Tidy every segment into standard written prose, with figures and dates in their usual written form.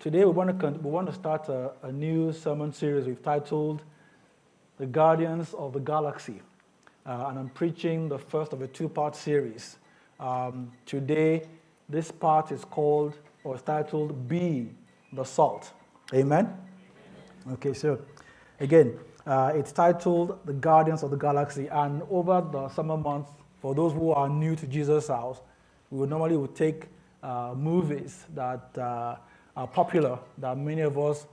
Today we want to start a new sermon series we've titled "The Guardians of the Galaxy," and I'm preaching the first of a two-part series. Today, this part is called or is titled "Be the Salt." Amen. Okay, so again, it's titled "The Guardians of the Galaxy," and over the summer months, for those who are new to Jesus' house, we would normally take movies that are popular, that many of us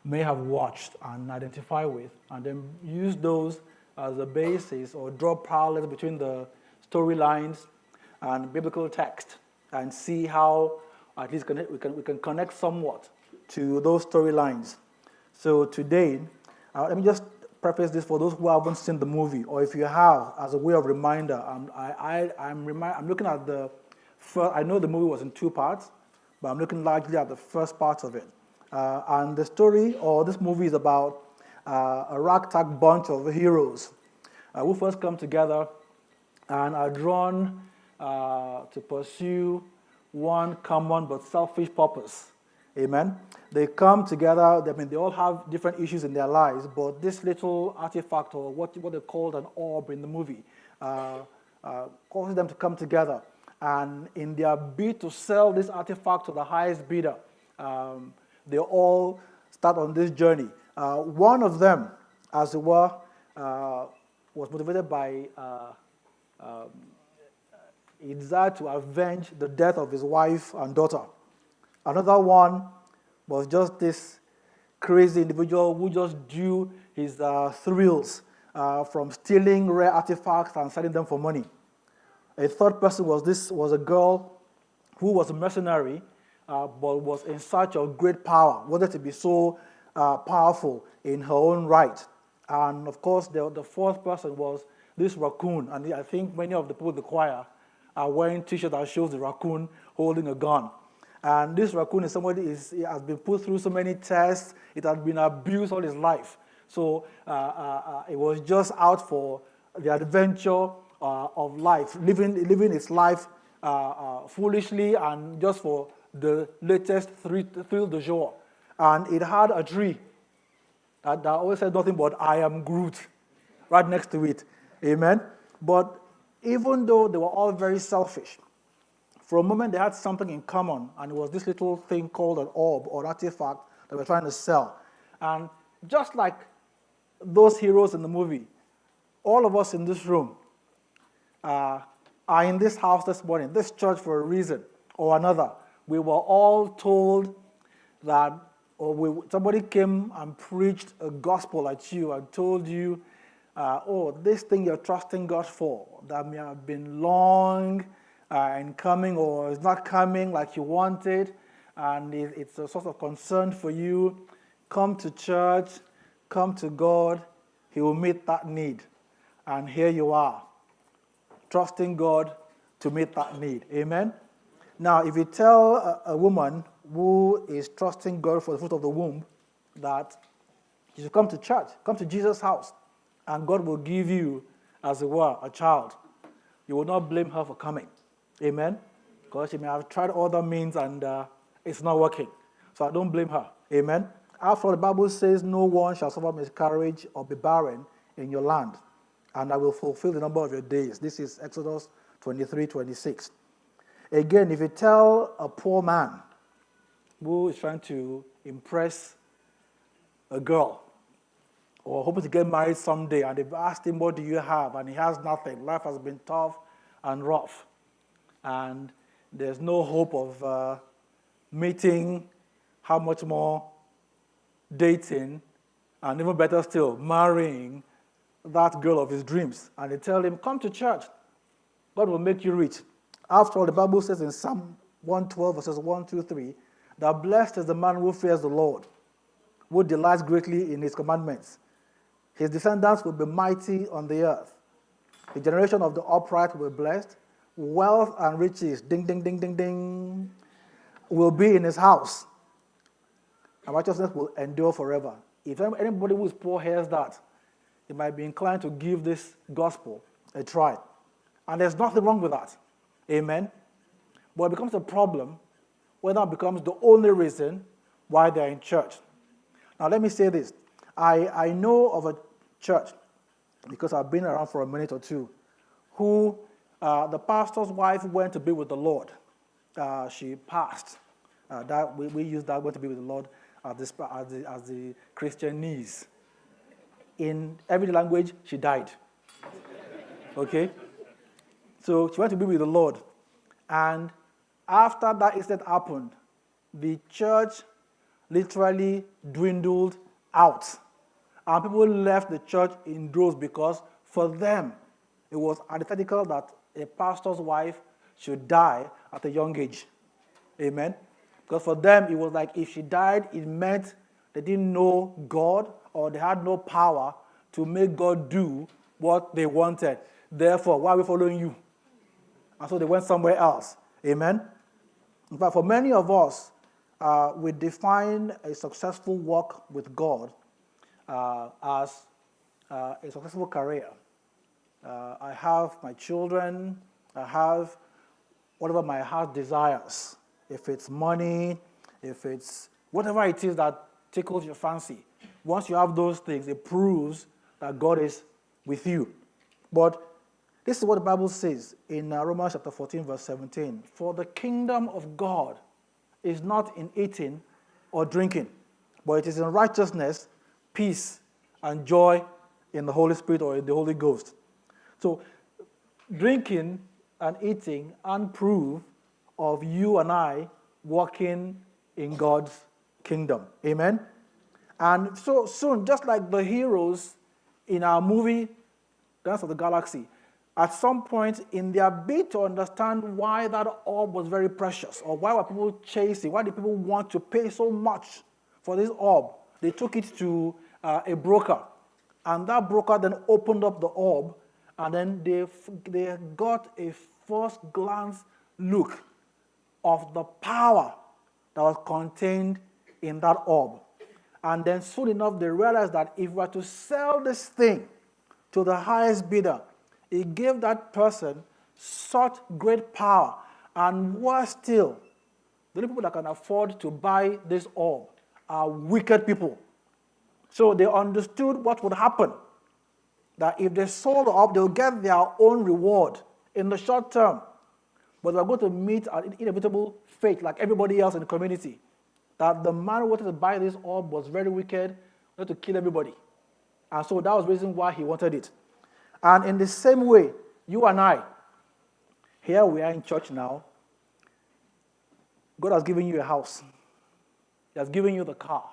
may have watched and identify with, and then use those as a basis or draw parallels between the storylines and biblical text and see how at least we can connect somewhat to those storylines. So today, let me just preface this for those who haven't seen the movie, or if you have, as a way of reminder, I'm looking at the first. I know the movie was in two parts, but I'm looking largely at the first part of it. And the story, or this movie, is about a ragtag bunch of heroes who first come together and are drawn to pursue one common but selfish purpose. Amen. They come together. They all have different issues in their lives, but this little artifact, or what they called an orb in the movie, causes them to come together. And in their bid to sell this artifact to the highest bidder, they all start on this journey. One of them, as it were, was motivated by a desire to avenge the death of his wife and daughter. Another one was just this crazy individual who just drew his thrills from stealing rare artifacts and selling them for money. A third person was a girl who was a mercenary, but was in search of great power, wanted to be so powerful in her own right. And of course, the fourth person was this raccoon. And I think many of the people in the choir are wearing T-shirts that shows the raccoon holding a gun. And this raccoon is somebody has been put through so many tests. It had been abused all his life. So it was just out for the adventure of life, living its life foolishly and just for the latest thrill du jour. And it had a tree that always said nothing but "I am Groot" right next to it. Amen. But even though they were all very selfish, for a moment they had something in common, and it was this little thing called an orb or artifact that they were trying to sell. And just like those heroes in the movie, all of us in this room are in this house this morning, this church, for a reason or another. We were all told that, somebody came and preached a gospel at you and told you, this thing you're trusting God for, that may have been long in coming, or is not coming like you wanted, and it's a source of concern for you. Come to church, come to God, He will meet that need. And here you are, trusting God to meet that need. Amen? Now, if you tell a woman who is trusting God for the fruit of the womb that you should come to church, come to Jesus' house, and God will give you, as it were, a child, you will not blame her for coming. Amen? Because she may have tried other means and it's not working. So I don't blame her. Amen? After all, the Bible says, "No one shall suffer miscarriage or be barren in your land, and I will fulfill the number of your days." This is Exodus 23:26. Again, if you tell a poor man who is trying to impress a girl or hoping to get married someday, and they've asked him, "What do you have?" and he has nothing, life has been tough and rough, and there's no hope of meeting, how much more dating, and even better still, marrying that girl of his dreams. And they tell him, "Come to church. God will make you rich." After all, the Bible says in Psalm 112, verses 1, 2, 3, that blessed is the man who fears the Lord, who delights greatly in His commandments. His descendants will be mighty on the earth. The generation of the upright will be blessed. Wealth and riches, ding, ding, ding, ding, ding, will be in his house. And righteousness will endure forever. If anybody who is poor hears that, he might be inclined to give this gospel a try. And there's nothing wrong with that. Amen? But it becomes a problem when that becomes the only reason while they're in church. Now, let me say this. I know of a church, because I've been around for a minute or two, who the pastor's wife went to be with the Lord. She passed. We use that went to be with the Lord as the Christianese. In every language, she died. Okay? So she went to be with the Lord. And after that incident happened, the church literally dwindled out. And people left the church in droves because for them, it was antithetical that a pastor's wife should die at a young age. Amen? Because for them, it was like if she died, it meant they didn't know God or they had no power to make God do what they wanted. Therefore, why are we following you? And so they went somewhere else. Amen? In fact, for many of us, we define a successful walk with God as a successful career. I have my children. I have whatever my heart desires. If it's money, if it's whatever it is that tickles your fancy. Once you have those things, it proves that God is with you. But this is what the Bible says in Romans chapter 14, verse 17. For the kingdom of God is not in eating or drinking, but it is in righteousness, peace, and joy in the Holy Spirit or in the Holy Ghost. So drinking and eating and proof of you and I walking in God's kingdom. Amen? And so soon, just like the heroes in our movie, Guardians of the Galaxy, at some point in their bid to understand why that orb was very precious, or why were people chasing, why did people want to pay so much for this orb, they took it to a broker. And that broker then opened up the orb, and then they got a first glance look of the power that was contained in that orb. And then soon enough, they realized that if we were to sell this thing to the highest bidder, it gave that person such great power. And worse still, the only people that can afford to buy this orb are wicked people. So they understood what would happen. That if they sold the orb, they'll get their own reward in the short term. But they're going to meet an inevitable fate like everybody else in the community. That the man who wanted to buy this orb was very wicked, wanted to kill everybody. And so that was the reason why he wanted it. And in the same way, you and I, here we are in church now. God has given you a house. He has given you the car.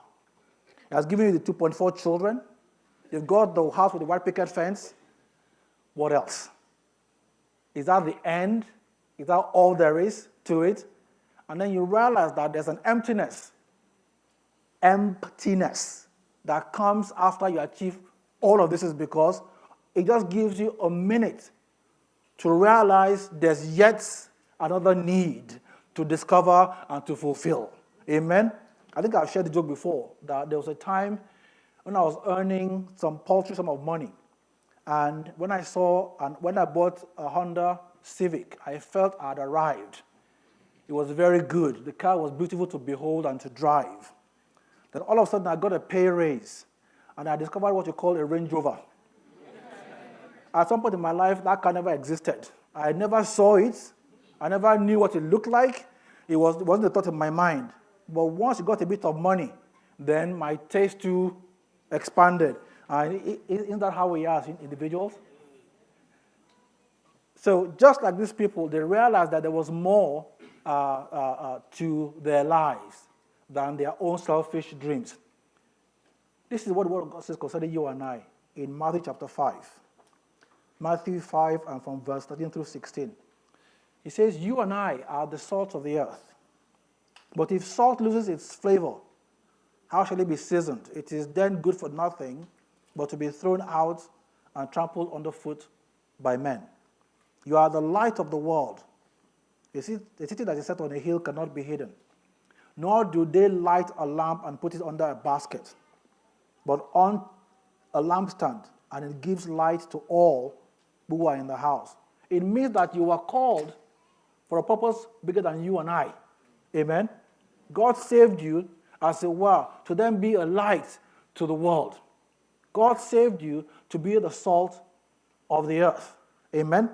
He has given you the 2.4 children. You've got the house with the white picket fence. What else? Is that the end? Is that all there is to it? And then you realize that there's an emptiness that comes after you achieve all of this, is because it just gives you a minute to realize there's yet another need to discover and to fulfill. Amen? I think I've shared the joke before that there was a time when I was earning some paltry sum of money. And when I bought a Honda Civic, I felt I had arrived. It was very good. The car was beautiful to behold and to drive. Then all of a sudden, I got a pay raise, and I discovered what you call a Range Rover. At some point in my life, that car never existed. I never saw it. I never knew what it looked like. It wasn't a thought in my mind. But once you got a bit of money, then my taste too expanded. Isn't that how we are as individuals? So just like these people, they realized that there was more to their lives than their own selfish dreams. This is what the Word of God says concerning you and I in Matthew chapter 5. Matthew 5 and from verse 13 through 16. He says, you and I are the salt of the earth. But if salt loses its flavor, how shall it be seasoned? It is then good for nothing, but to be thrown out and trampled underfoot by men. You are the light of the world. A city that is set on a hill cannot be hidden. Nor do they light a lamp and put it under a basket, but on a lampstand, and it gives light to all who are in the house. It means that you are called for a purpose bigger than you and I. Amen? God saved you, as it were, to then be a light to the world. God saved you to be the salt of the earth. Amen?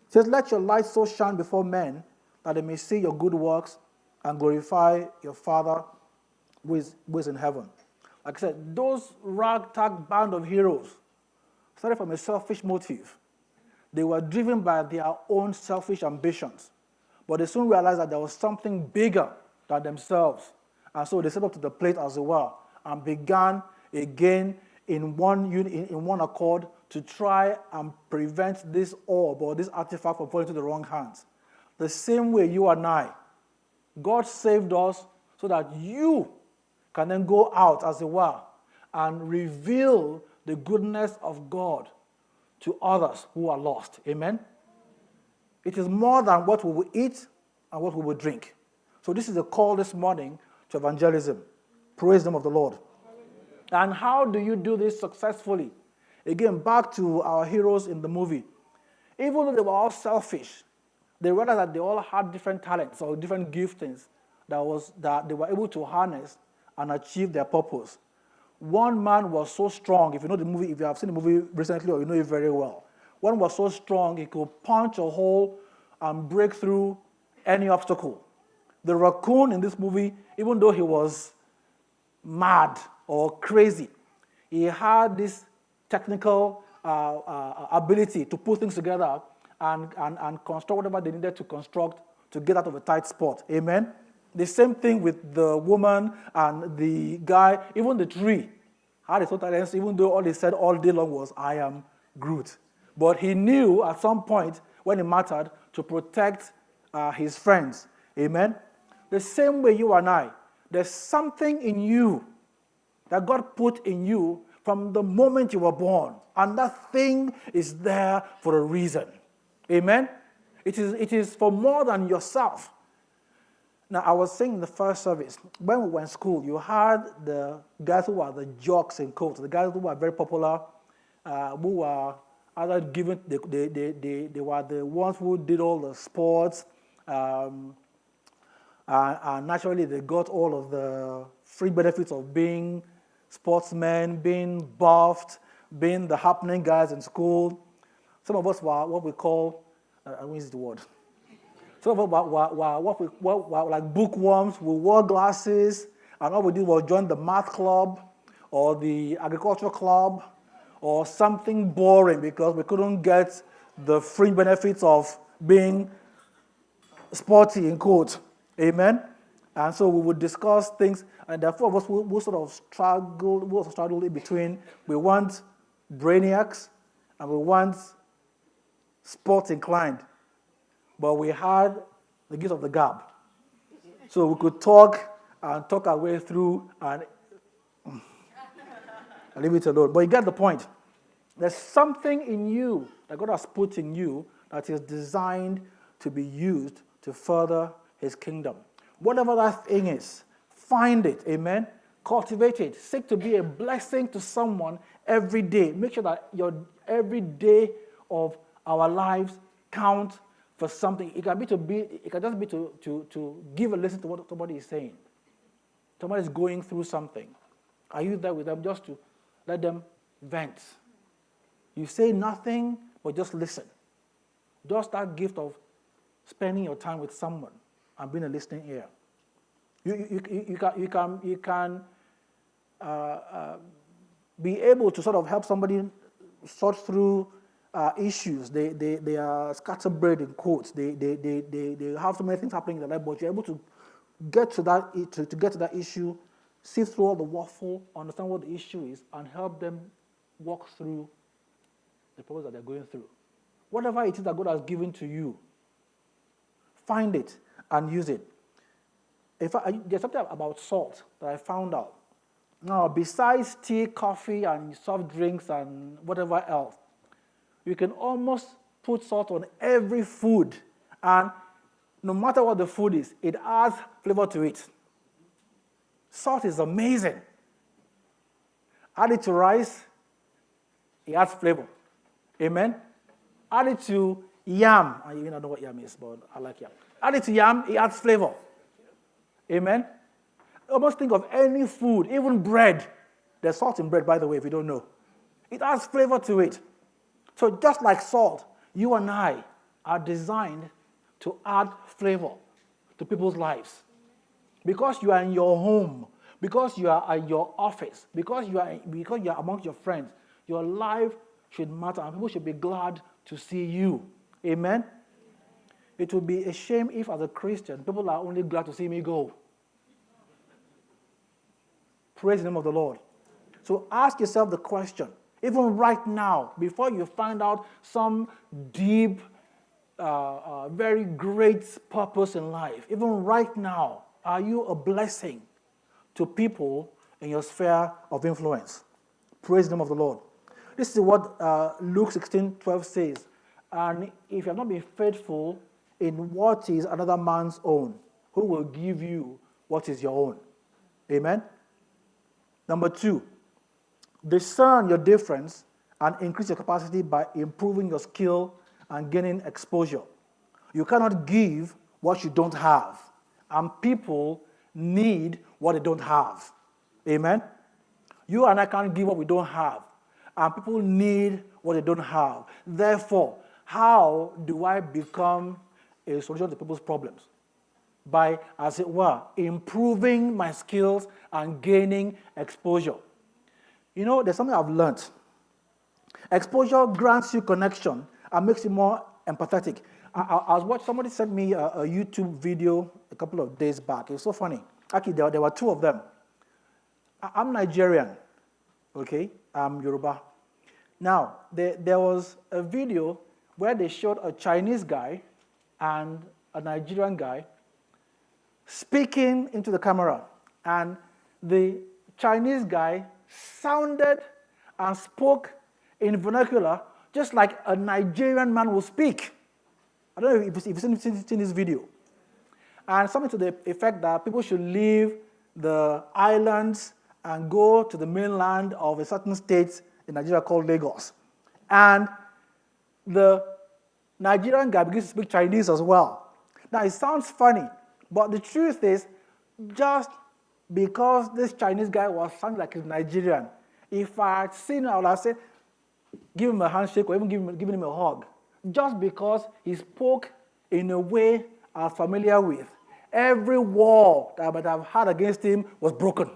It says, let your light so shine before men that they may see your good works and glorify your Father who is in heaven. Like I said, those ragtag band of heroes started from a selfish motive. They were driven by their own selfish ambitions. But they soon realized that there was something bigger than themselves. And so they set up to the plate, as it were, and began again in one accord to try and prevent this orb or this artifact from falling into the wrong hands. The same way you and I, God saved us so that you can then go out, as it were, and reveal the goodness of God to others who are lost. Amen? It is more than what we will eat and what we will drink. So this is a call this morning to evangelism. Praise the name of the Lord. And how do you do this successfully? Again, back to our heroes in the movie. Even though they were all selfish, they realized that they all had different talents or different giftings that they were able to harness and achieve their purpose. One man was so strong, if you know the movie, if you have seen the movie recently or you know it very well, one was so strong he could punch a hole and break through any obstacle. The raccoon in this movie, even though he was mad or crazy, he had this technical ability to put things together and construct whatever they needed to construct to get out of a tight spot. Amen? The same thing with the woman and the guy, even the tree had his own talents, even though all he said all day long was, I am Groot. But he knew at some point when it mattered to protect his friends. Amen? The same way you and I, there's something in you that God put in you from the moment you were born. And that thing is there for a reason. Amen? It is for more than yourself. Now, I was saying in the first service, when we were in school, you had the guys who were the jocks in coats, the guys who were very popular, who were either given, they were the ones who did all the sports, and naturally they got all of the free benefits of being sportsmen, being buffed, being the happening guys in school. Some of us were what we call, I don't use the word. Some of us were like bookworms. We wore glasses, and all we did was join the math club or the agriculture club or something boring because we couldn't get the free benefits of being sporty in quotes. Amen? And so we would discuss things, and the four of us will sort of struggle in between. We want brainiacs, and we want sports inclined. But we had the gift of the gab. So we could talk our way through and leave it alone. But you get the point. There's something in you that God has put in you that is designed to be used to further his kingdom. Whatever that thing is, find it, amen? Cultivate it. Seek to be a blessing to someone every day. Make sure that your every day of our lives count for something. It can just be to give a listen to what somebody is saying. Somebody is going through something. Are you there with them just to let them vent? You say nothing, but just listen. Just that gift of spending your time with someone and being a listening ear. You can be able to sort of help somebody sort through issues. They are scatterbrained in quotes. They have so many things happening in their life, but you're able to get to that issue, sift through all the waffle, understand what the issue is, and help them walk through the problems that they're going through. Whatever it is that God has given to you, find it and use it. There's something about salt that I found out. Now, besides tea, coffee, and soft drinks and whatever else, you can almost put salt on every food, and no matter what the food is, it adds flavor to it. Salt is amazing. Add it to rice, it adds flavor. Amen? Add it to yam. I don't know what yam is, but I like yam. Add it to yam, it adds flavor. Amen? Almost think of any food, even bread. There's salt in bread, by the way, if you don't know. It adds flavor to it. So just like salt, you and I are designed to add flavor to people's lives. Because you are in your home, because you are at your office, because you are amongst your friends, your life should matter, and people should be glad to see you. Amen? It would be a shame if, as a Christian, people are only glad to see me go. Praise the name of the Lord. So ask yourself the question, even right now, before you find out some deep, very great purpose in life, even right now, are you a blessing to people in your sphere of influence? Praise the name of the Lord. This is what Luke 16:12 says. And if you have not been faithful in what is another man's own, who will give you what is your own? Amen? Number 2, discern your difference and increase your capacity by improving your skill and gaining exposure. You cannot give what you don't have, and people need what they don't have. Amen? You and I can't give what we don't have, and people need what they don't have. Therefore, how do I become a solution to people's problems? By, as it were, improving my skills and gaining exposure. You know, there's something I've learned. Exposure grants you connection and makes you more empathetic. I was watching, somebody sent me a YouTube video a couple of days back. It was so funny. Actually, there were 2 of them. I'm Nigerian, okay? I'm Yoruba. Now, there was a video where they showed a Chinese guy and a Nigerian guy speaking into the camera. And the Chinese guy sounded and spoke in vernacular just like a Nigerian man will speak. I don't know if you've seen this video. And something to the effect that people should leave the islands and go to the mainland of a certain state in Nigeria called Lagos. And the Nigerian guy begins to speak Chinese as well. Now, it sounds funny, but the truth is, just because this Chinese guy was sounding like he's Nigerian, if I had seen him, I would have said, give him a handshake or even giving him a hug. Just because he spoke in a way I was familiar with. Every wall that I might have had against him was broken.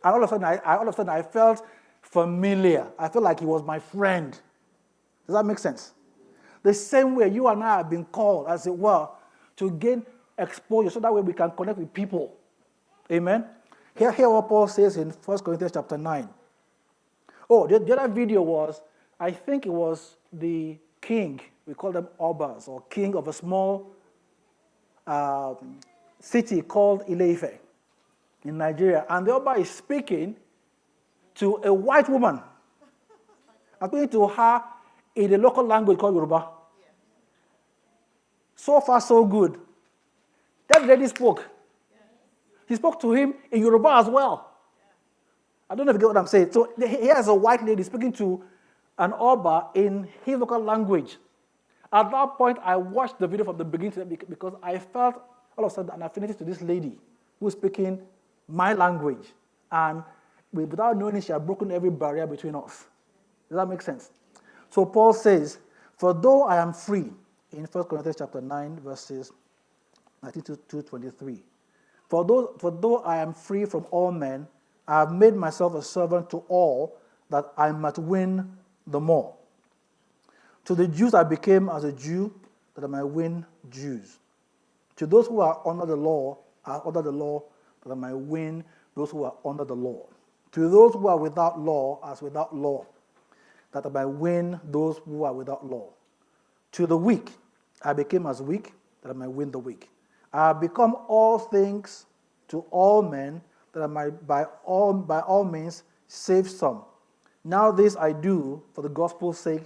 And all of a sudden, I felt familiar. I felt like he was my friend. Does that make sense? The same way you and I have been called, as it were, to gain exposure so that way we can connect with people. Amen? Hear what Paul says in 1 Corinthians chapter 9. Oh, the other video was, I think it was the king, we call them Obas, or king of a small city called Ile-Ife in Nigeria. And the Oba is speaking to a white woman. I'm speaking to her in a local language called Yoruba. So far, so good. That lady spoke. He spoke to him in Yoruba as well. I don't know if you get what I'm saying. So here's a white lady speaking to an Oba in his local language. At that point, I watched the video from the beginning to the end because I felt all of a sudden an affinity to this lady who was speaking my language. And without knowing it, she had broken every barrier between us. Does that make sense? So Paul says, for though I am free, in 1 Corinthians chapter 9, verses 19 to 23. For though I am free from all men, I have made myself a servant to all that I might win the more. To the Jews I became as a Jew that I might win Jews. To those who are under the law, that I might win those who are under the law. To those who are without law, as without law, that I might win those who are without law. To the weak I became as weak, that I might win the weak. I have become all things to all men, that I might by all means save some. Now this I do for the gospel's sake,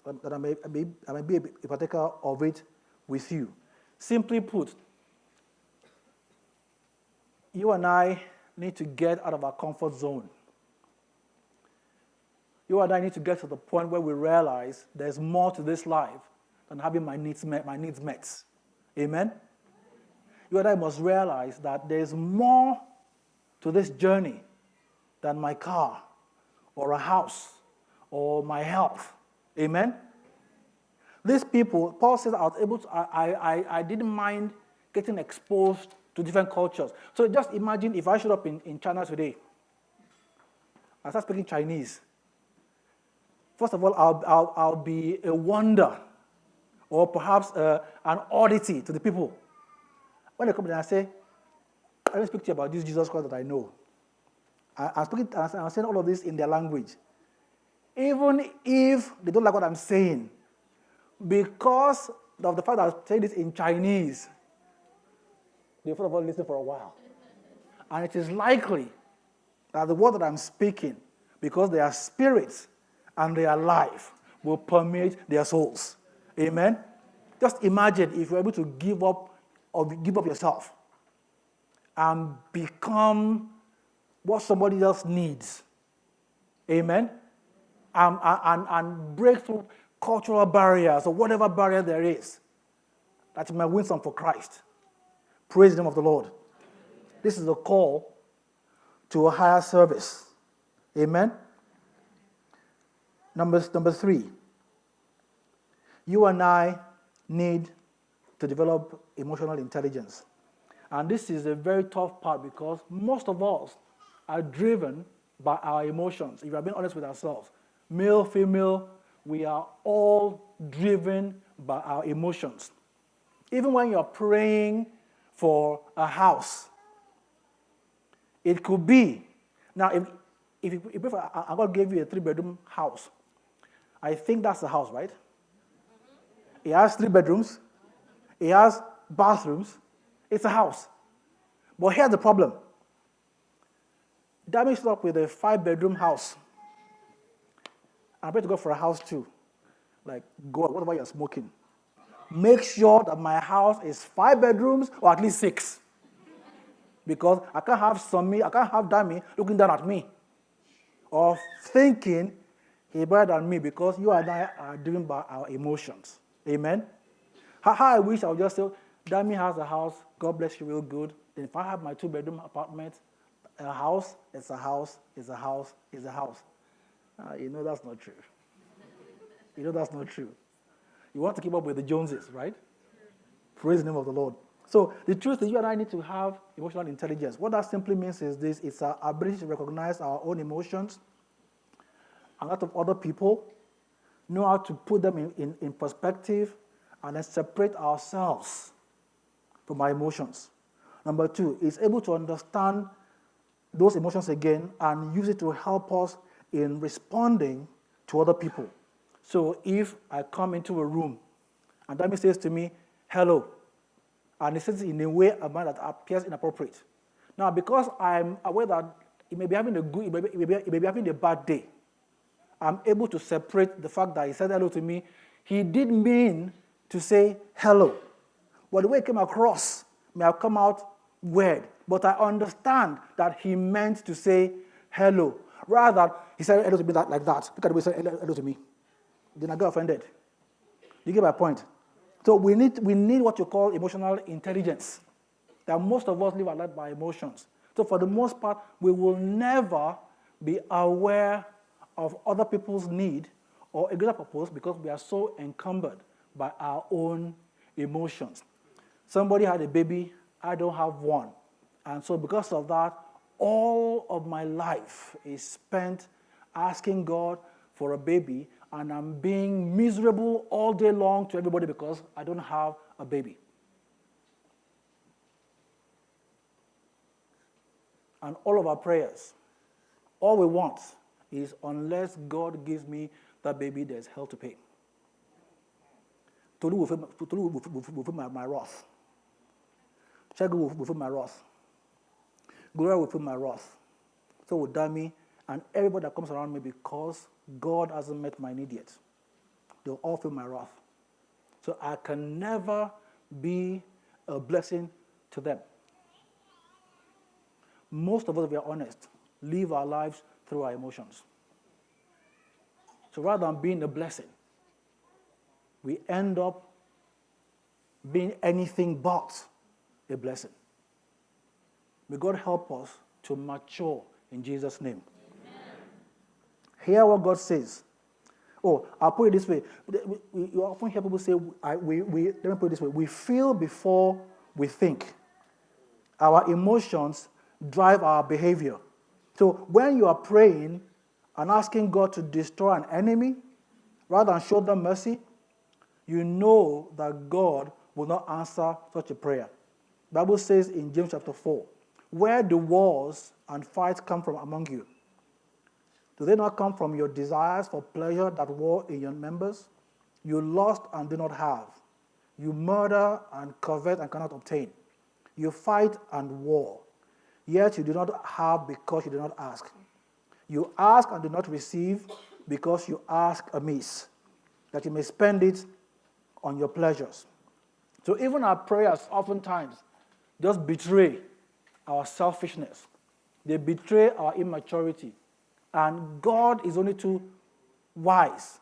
that I may be a partaker of it with you. Simply put, you and I need to get out of our comfort zone. You and I need to get to the point where we realize there's more to this life than having my needs met. Amen? You and I must realize that there's more to this journey than my car or a house or my health. Amen? These people, Paul says, I didn't mind getting exposed to different cultures. So just imagine if I showed up in China today. I start speaking Chinese. First of all, I'll be a wonder or perhaps an oddity to the people. When they come and I say, I don't speak to you about this Jesus Christ that I know. I'm saying all of this in their language. Even if they don't like what I'm saying, because of the fact that I'm saying this in Chinese, they first of all listen for a while. And it is likely that the word that I'm speaking, because they are spirits and they are life, will permeate their souls. Amen? Just imagine if you're able to give up yourself and become what somebody else needs. Amen? And break through cultural barriers or whatever barrier there is, that you might win some for Christ. Praise the name of the Lord. This is a call to a higher service. Amen? Number 3. You and I need to develop emotional intelligence. And this is a very tough part because most of us are driven by our emotions. If we are being honest with ourselves, male, female, we are all driven by our emotions. Even when you're praying for a house, it could be. Now, if God gave you a 3-bedroom house, I think that's the house, right? It has 3 bedrooms. It has bathrooms. It's a house. But here's the problem. That mixed up with a 5-bedroom house. I'm ready to go for a house too. Like, God, what about you're smoking? Make sure that my house is 5 bedrooms or at least 6. Because I can't have Dami looking down at me or thinking he's better than me because you and I are driven by our emotions. Amen? How I wish I would just say, Dami has a house, God bless you real good. Then if I have my 2-bedroom apartment, a house, it's a house, it's a house, it's a house. You know that's not true. You know that's not true. You want to keep up with the Joneses, right? Praise the name of the Lord. So the truth is you and I need to have emotional intelligence. What that simply means is this: it's our ability to recognize our own emotions and that of other people, know how to put them in perspective, and then separate ourselves from our emotions. Number 2, is able to understand those emotions again and use it to help us in responding to other people. So if I come into a room and Dami says to me, hello, and he says it in a way that appears inappropriate. Now, because I'm aware that he may be having a good, he may be having a bad day, I'm able to separate the fact that he said hello to me. He did mean to say hello, but the way it came across may have come out weird. But I understand that he meant to say hello. Rather than he said hello to me like that. Look at the way he said hello to me. Then I got offended. You get my point? So we need what you call emotional intelligence. That most of us live our life by emotions. So for the most part, we will never be aware of other people's need or a greater purpose because we are so encumbered by our own emotions. Somebody had a baby, I don't have one. And so because of that, all of my life is spent asking God for a baby, and I'm being miserable all day long to everybody because I don't have a baby. And all of our prayers, all we want is unless God gives me that baby, there's hell to pay. Tolu will feel my wrath. Shegu will feel my wrath. Gloria will feel my wrath. So will Dami and everybody that comes around me because God hasn't met my need yet. They'll all feel my wrath. So I can never be a blessing to them. Most of us, if we are honest, live our lives through our emotions. So rather than being a blessing, we end up being anything but a blessing. May God help us to mature in Jesus' name. Amen. Hear what God says. Oh, I'll put it this way. You often hear people say, let me put it this way. We feel before we think. Our emotions drive our behavior. So when you are praying and asking God to destroy an enemy, rather than show them mercy, you know that God will not answer such a prayer. The Bible says in James chapter 4, where do wars and fights come from among you? Do they not come from your desires for pleasure that war in your members? You lust and do not have. You murder and covet and cannot obtain. You fight and war. Yet you do not have because you do not ask. You ask and do not receive because you ask amiss, that you may spend it on your pleasures. So even our prayers oftentimes just betray our selfishness. They betray our immaturity. And God is only too wise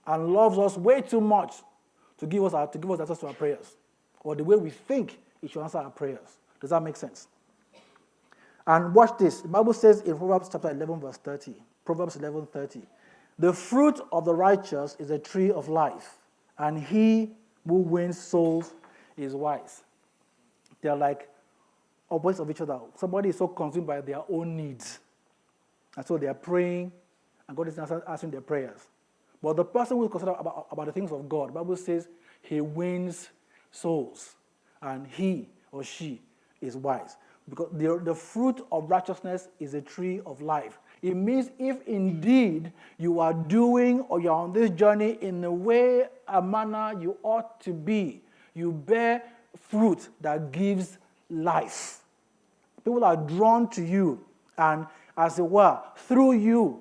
and loves us way too much to give us access to our prayers, or the way we think He should answer our prayers. Does that make sense? And watch this. The Bible says in Proverbs chapter 11, verse 30, Proverbs 11:30, the fruit of the righteous is a tree of life, and he who wins souls is wise. They're like opposites of each other. Somebody is so consumed by their own needs, and so they are praying, and God is answering their prayers. But the person who is concerned about the things of God, the Bible says he wins souls, and he or she is wise. Because the fruit of righteousness is a tree of life. It means if indeed you are doing or you're on this journey in the way, a manner you ought to be, you bear fruit that gives life. People are drawn to you, and as it were, through you,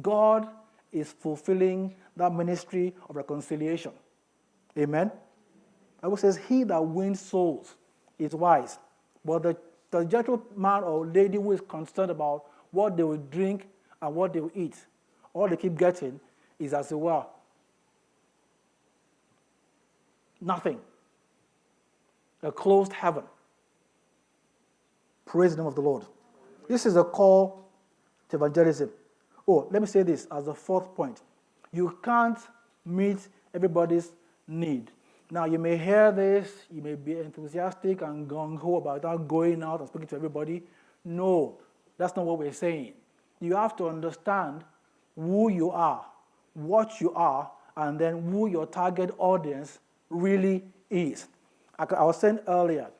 God is fulfilling that ministry of reconciliation. Amen? The Bible says, he that wins souls is wise. But the gentleman or lady who is concerned about what they will drink and what they will eat, all they keep getting is, as it were, nothing. A closed heaven. Praise the name of the Lord. This is a call to evangelism. Oh, let me say this as a fourth point. You can't meet everybody's need. Now, you may hear this, you may be enthusiastic and gung-ho about that going out and speaking to everybody. No, that's not what we're saying. You have to understand who you are, what you are, and then who your target audience really is. I was saying earlier,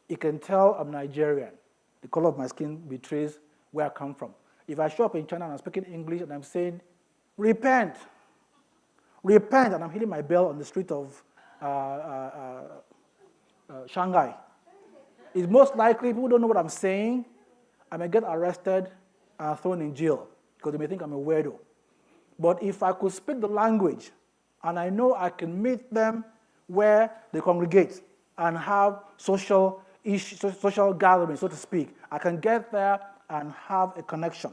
you can tell I'm Nigerian. The color of my skin betrays where I come from. If I show up in China and I'm speaking English and I'm saying, repent, and I'm hitting my bell on the street of Shanghai, it's most likely people don't know what I'm saying. I may get arrested and thrown in jail because they may think I'm a weirdo. But if I could speak the language and I know I can meet them where they congregate and have social gatherings, so to speak, I can get there and have a connection.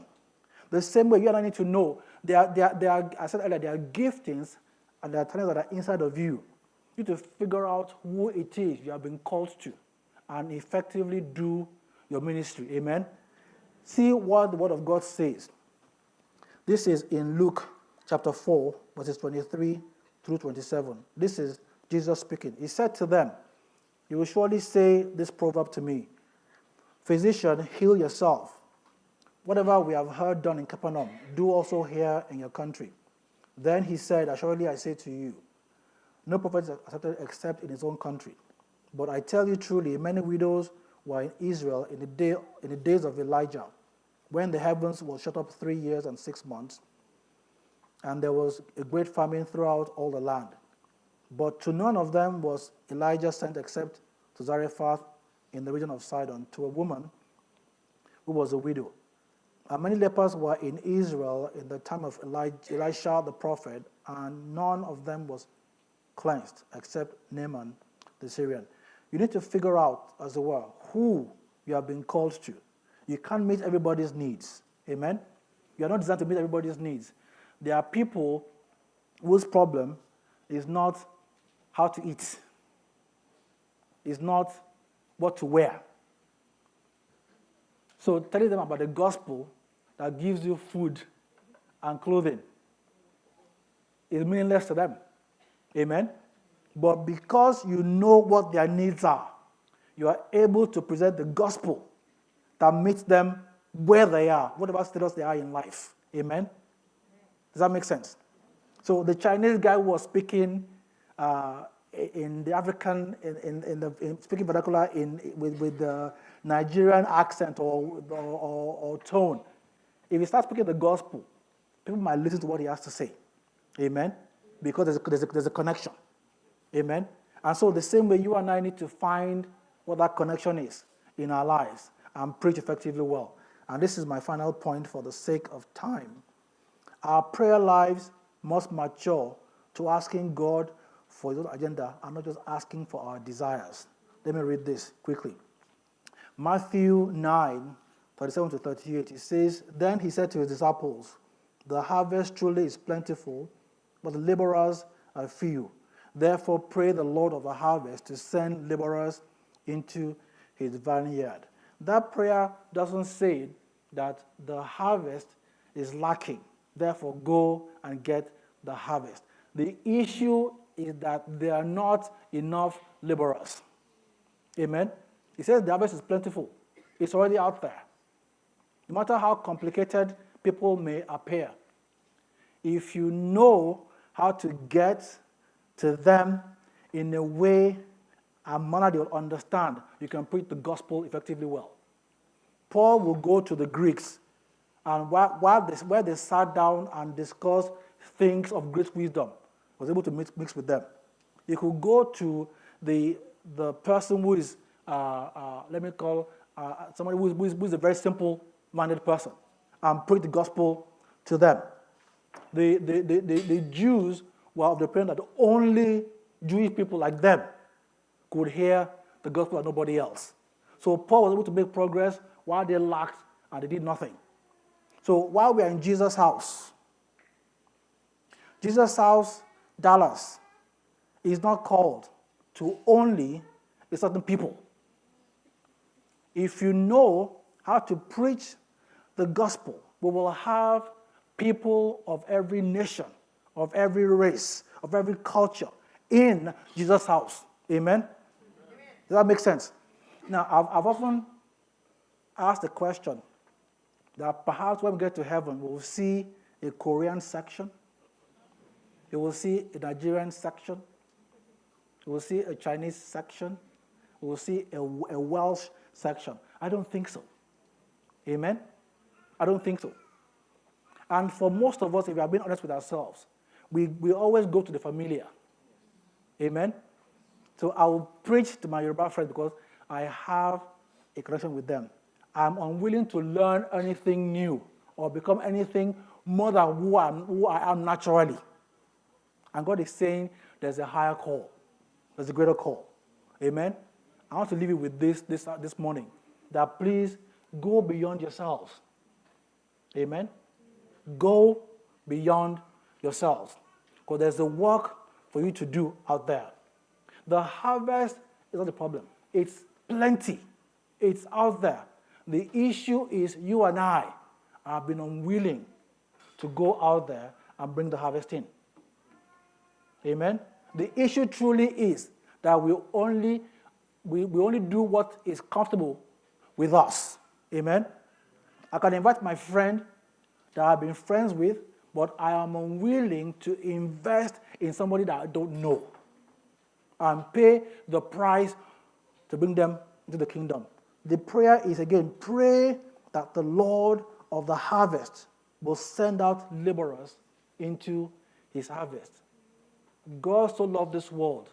The same way you and I need to know there are, I said earlier, there are giftings and there are talents that are inside of you. You need to figure out who it is you have been called to and effectively do your ministry. Amen? See what the Word of God says. This is in Luke chapter 4, verses 23 through 27. This is Jesus speaking. He said to them, you will surely say this proverb to me, physician, heal yourself. Whatever we have heard done in Capernaum, do also here in your country. Then he said, assuredly I say to you, no prophet is accepted except in his own country. But I tell you truly, many widows were in Israel in the days of Elijah, when the heavens were shut up 3 years and 6 months, and there was a great famine throughout all the land. But to none of them was Elijah sent except to Zarephath in the region of Sidon, to a woman who was a widow. And many lepers were in Israel in the time of Elisha the prophet, and none of them was cleansed except Naaman the Syrian. You need to figure out, as it were, who you have been called to. You can't meet everybody's needs. Amen? You are not designed to meet everybody's needs. There are people whose problem is not how to eat. It's not what to wear. So telling them about the gospel that gives you food and clothing is meaningless to them. Amen? But because you know what their needs are, you are able to present the gospel that meets them where they are, whatever status they are in life. Amen? Does that make sense? So the Chinese guy who was speaking in the African, speaking vernacular with the Nigerian accent or tone, if he starts speaking the gospel, people might listen to what he has to say. Amen? Because there's a connection. Amen? And so the same way you and I need to find what that connection is in our lives and preach effectively well. And this is my final point for the sake of time. Our prayer lives must mature to asking God for his own agenda and not just asking for our desires. Let me read this quickly. Matthew 9:37-38, it says, "Then he said to his disciples, the harvest truly is plentiful, but the laborers are few. Therefore pray the Lord of the harvest to send laborers into his vineyard." That prayer doesn't say that the harvest is lacking. Therefore, go and get the harvest. The issue is that there are not enough laborers. Amen? He says the harvest is plentiful. It's already out there. No matter how complicated people may appear, if you know how to get to them in a way and manner they will understand, you can preach the gospel effectively well. Paul will go to the Greeks, and where they sat down and discussed things of great wisdom, was able to mix with them. You could go to the person who is, let me call somebody who is a very simple-minded person, and preach the gospel to them. The Jews were of the opinion that only Jewish people like them could hear the gospel and nobody else. So Paul was able to make progress while they lacked and they did nothing. So while we are in Jesus' house, Dallas, is not called to only a certain people. If you know how to preach the gospel, we will have people of every nation, of every race, of every culture in Jesus' house. Amen? Does that make sense? Now, I've often asked the question that perhaps when we get to heaven, we will see a Korean section, we will see a Nigerian section, we will see a Chinese section, we will see a Welsh section. I don't think so. Amen? I don't think so. And for most of us, if we are being honest with ourselves, we always go to the familiar. Amen? So I will preach to my Yoruba friends because I have a connection with them. I'm unwilling to learn anything new or become anything more than who I am naturally. And God is saying there's a higher call. There's a greater call. Amen? I want to leave you with this morning, that please go beyond yourselves. Amen? Go beyond yourselves, because there's a work for you to do out there. The harvest is not the problem. It's plenty. It's out there. The issue is you and I have been unwilling to go out there and bring the harvest in. Amen? The issue truly is that we only do what is comfortable with us. Amen? I can invite my friend that I've been friends with, but I am unwilling to invest in somebody that I don't know and pay the price to bring them into the kingdom. The prayer is, again, pray that the Lord of the harvest will send out laborers into his harvest. God so loved this world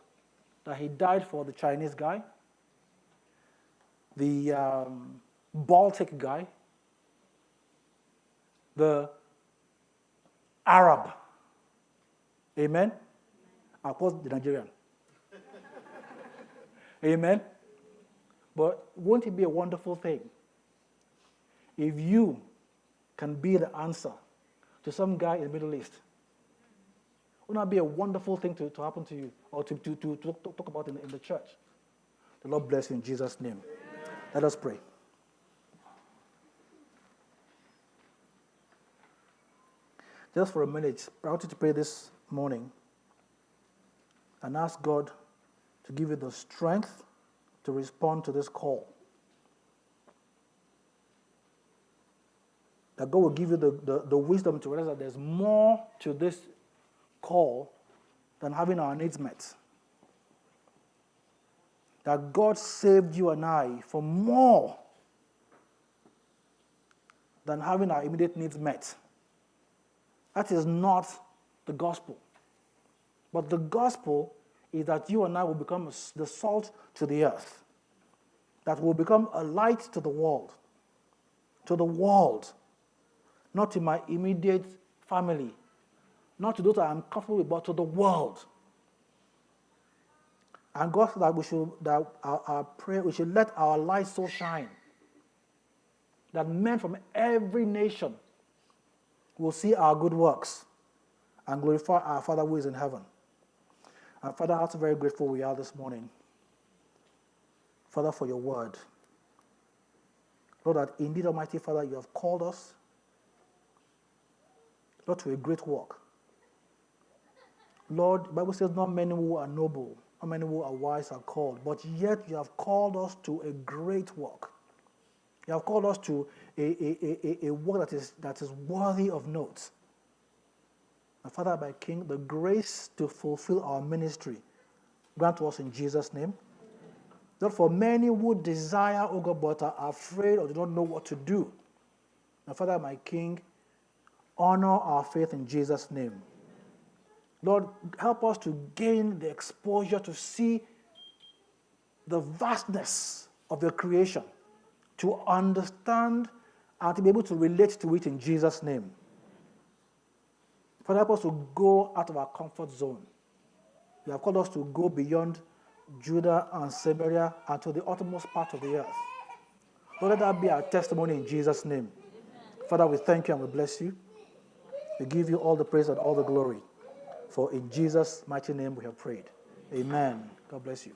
that he died for the Chinese guy, the Baltic guy, the Arab. Amen? Of course, the Nigerian. Amen? But won't it be a wonderful thing if you can be the answer to some guy in the Middle East? Wouldn't that be a wonderful thing to happen to you or to talk about in the church? The Lord bless you in Jesus' name. Let us pray. just for a minute, I want you to pray this morning and ask God to give you the strength to respond to this call. That God will give you the wisdom to realize that there's more to this call than having our needs met. That God saved you and I for more than having our immediate needs met. That is not the gospel. But the gospel is that you and I will become the salt to the earth, that will become a light to the world, not to my immediate family, not to those that I'm comfortable with, but to the world. And God said that we should let our light so shine that men from every nation will see our good works and glorify our Father who is in heaven. And Father, how very grateful we are this morning, Father, for your word. Lord, that indeed, Almighty Father, you have called us, Lord, to a great work. Lord, the Bible says not many who are noble, not many who are wise are called, but yet you have called us to a great work. You have called us to a work that is worthy of note. And Father, by King, the grace to fulfill our ministry, grant to us in Jesus' name. Not for many who desire, O God, but are afraid or do not know what to do. And Father, my King, honor our faith in Jesus' name. Lord, help us to gain the exposure to see the vastness of your creation, to understand and to be able to relate to it in Jesus' name. Father, help us to go out of our comfort zone. You have called us to go beyond Judah and Samaria and to the uttermost part of the earth. Lord, let that be our testimony in Jesus' name. Father, we thank you and we bless you. We give you all the praise and all the glory. For in Jesus' mighty name we have prayed. Amen. God bless you.